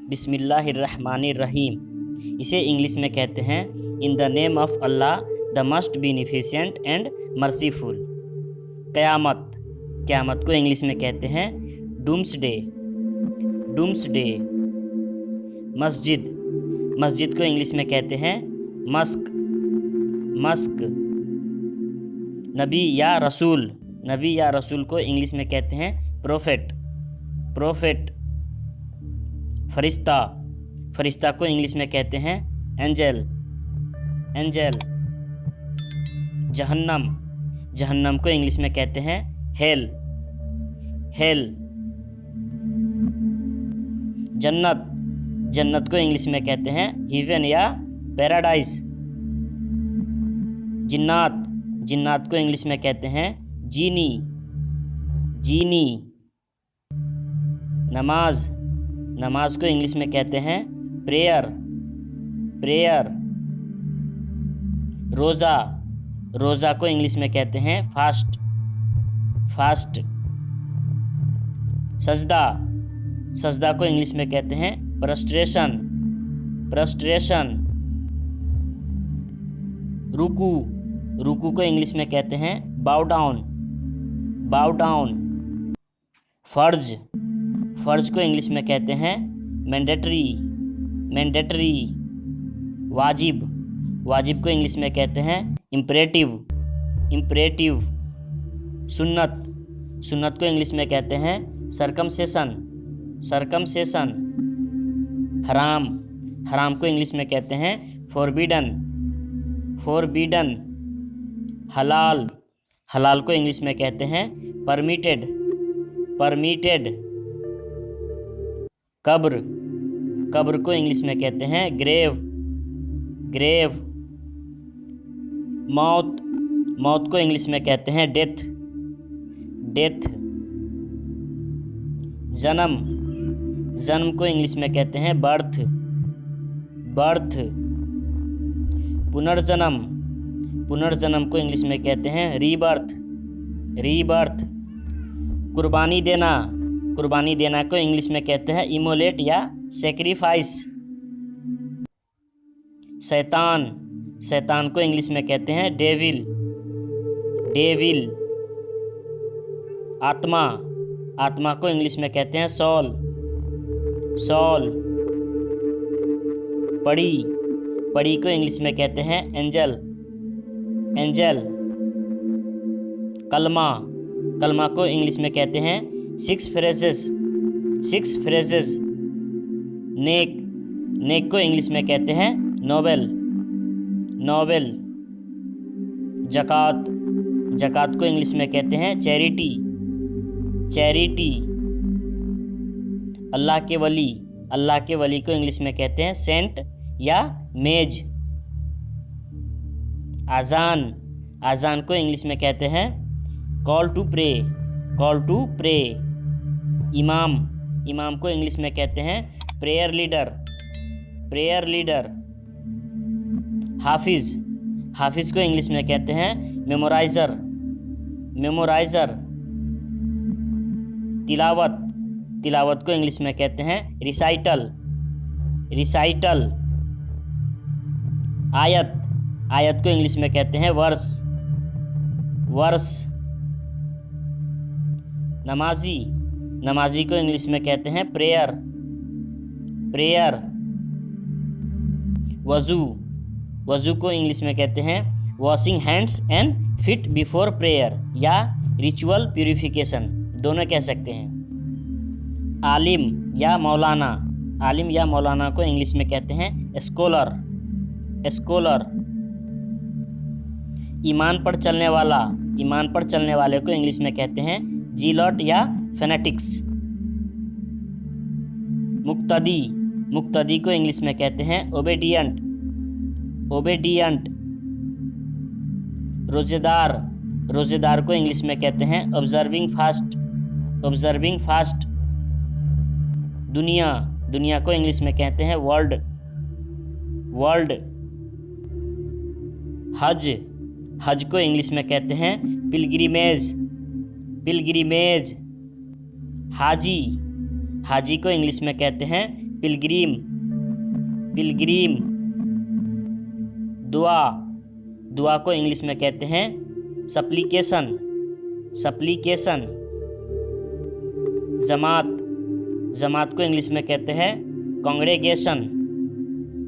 बिस्मिल्लाहिर्रहमानिर्रहीम। इसे इंग्लिश में कहते हैं in the name of Allah the must beneficent and merciful. क़यामत, क़यामत को इंग्लिश में कहते हैं डूम्सडे, डूम्सडे। मस्जिद, मस्जिद को इंग्लिश में कहते हैं मस्क, मस्क। नबी या रसूल, नबी या रसूल को इंग्लिश में कहते हैं प्रोफेट, प्रोफेट। फरिश्ता, फरिश्ता को इंग्लिश में कहते हैं एंजल, एंजल। जहन्नम, जहन्नम को इंग्लिश में कहते हैं हेल, हेल। जन्नत, जन्नत को इंग्लिश में कहते हैं हेवन या पैराडाइज। जिन्नात, जिन्नात को इंग्लिश में कहते हैं जीनी, जीनी। नमाज, नमाज को इंग्लिश में कहते हैं प्रेयर, प्रेयर। रोज़ा, रोज़ा को इंग्लिश में कहते हैं फास्ट, फास्ट। सजदा, सजदा को इंग्लिश में कहते हैं प्रस्ट्रेशन, प्रस्ट्रेशन। रुकू, रुकू को इंग्लिश में कहते हैं बाउ डाउन, बाउ डाउन। फर्ज, फर्ज को इंग्लिश में कहते हैं मैंडेटरी, मैंडेटरी। वाजिब, वाजिब को इंग्लिश में कहते हैं इम्परेटिव, इम्परेटिव। सुन्नत, सुन्नत को इंग्लिश में कहते हैं सरकमसेशन, सरकमसेशन। हराम, हराम को इंग्लिश में कहते हैं फॉरबिडन, फॉरबिडन। हलाल, हलाल को इंग्लिश में कहते हैं परमिटेड, परमिटेड। कब्र, कब्र को इंग्लिश में कहते हैं ग्रेव, ग्रेव। मौत, मौत को इंग्लिश में कहते हैं डेथ, डेथ। जन्म, जन्म को इंग्लिश में कहते हैं बर्थ, बर्थ। पुनर्जन्म, पुनर्जन्म को इंग्लिश में कहते हैं रीबर्थ, रीबर्थ। कुर्बानी देना, कुर्बानी देना को इंग्लिश में कहते हैं इमोलेट या सेक्रीफाइस। शैतान, शैतान को इंग्लिश में कहते हैं डेविल, डेविल। आत्मा, आत्मा को इंग्लिश में कहते हैं सोल, सोल। पड़ी, पड़ी को इंग्लिश में कहते हैं एंजल, एंजल। कलमा, कलमा को इंग्लिश में कहते हैं 6 फ्रेजेस, 6 फ्रेजेस। नेक, नेक को इंग्लिश में कहते हैं नोबेल, नोबेल। ज़कात, ज़कात को इंग्लिश में कहते हैं चैरिटी, चैरिटी। अल्लाह के वली, अल्लाह के वली को इंग्लिश में कहते हैं सेंट या मेज। आज़ान, आज़ान को इंग्लिश में कहते हैं call to pray, call to pray. इमाम, इमाम को इंग्लिश में कहते हैं प्रेयर लीडर, प्रेयर लीडर। हाफिज, हाफिज को इंग्लिश में कहते हैं मेमोराइज़र, मेमोराइज़र। तिलावत, तिलावत को इंग्लिश में कहते हैं रिसाइटल, रिसाइटल। आयत, आयत को इंग्लिश में कहते हैं वर्स, वर्स। नमाजी, नमाजी को इंग्लिश में कहते हैं प्रेयर, प्रेयर। वज़ू, वज़ू को इंग्लिश में कहते हैं washing hands and fit before prayer या रिचुअल प्यूरिफिकेशन, दोनों कह सकते हैं। आलिम या मौलाना, आलिम या मौलाना को इंग्लिश में कहते हैं स्कॉलर, स्कॉलर। ईमान पर चलने वाला, ईमान पर चलने वाले को इंग्लिश में कहते हैं जीलॉट या फेनेटिक्स। मुक्तदी, मुक्तदी को इंग्लिश में कहते हैं ओबेडियंट, ओबेडियंट। रोजेदार, रोजेदार को इंग्लिश में कहते हैं ऑब्जर्विंग फास्ट, ऑब्जर्विंग फास्ट। दुनिया, दुनिया को इंग्लिश में कहते हैं वर्ल्ड, वर्ल्ड। हज, हज को इंग्लिश में कहते हैं पिलग्रिमेज, पिलग्रिमेज। हाजी, हाजी को इंग्लिश में कहते हैं पिलग्रिम, पिलग्रिम। दुआ, दुआ को इंग्लिश में कहते हैं सप्लीकेशन, सप्लीकेशन। जमात, जमात को इंग्लिश में कहते हैं कांग्रेगेशन,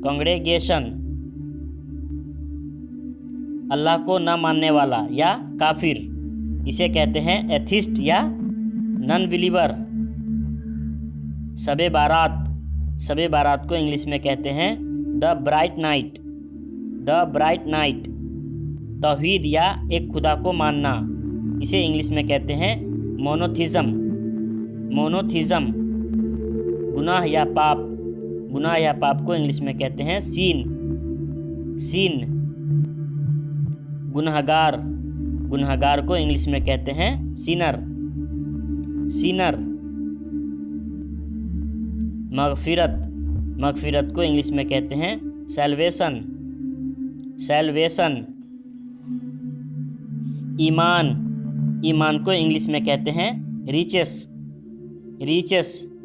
कांग्रेगेशन। अल्लाह को न मानने वाला या काफिर, इसे कहते हैं एथिस्ट या नॉन बिलीवर। शबे बारात, शबे बारात को इंग्लिश में कहते हैं the bright night, the bright night. तौहीद या एक खुदा को मानना, इसे इंग्लिश में कहते हैं मोनोथिज्म, मोनोथिज्म। गुनाह या पाप, गुनाह या पाप को इंग्लिश में कहते हैं सीन, सीन। गुनहगार, गुनहगार को इंग्लिश में कहते हैं सिनर, सिनर। मगफिरत, मगफिरत को इंग्लिश में कहते हैं सैल्वेशन, सैल्वेशन। ईमान, ईमान को इंग्लिश में कहते हैं रिचेस, रिचेस।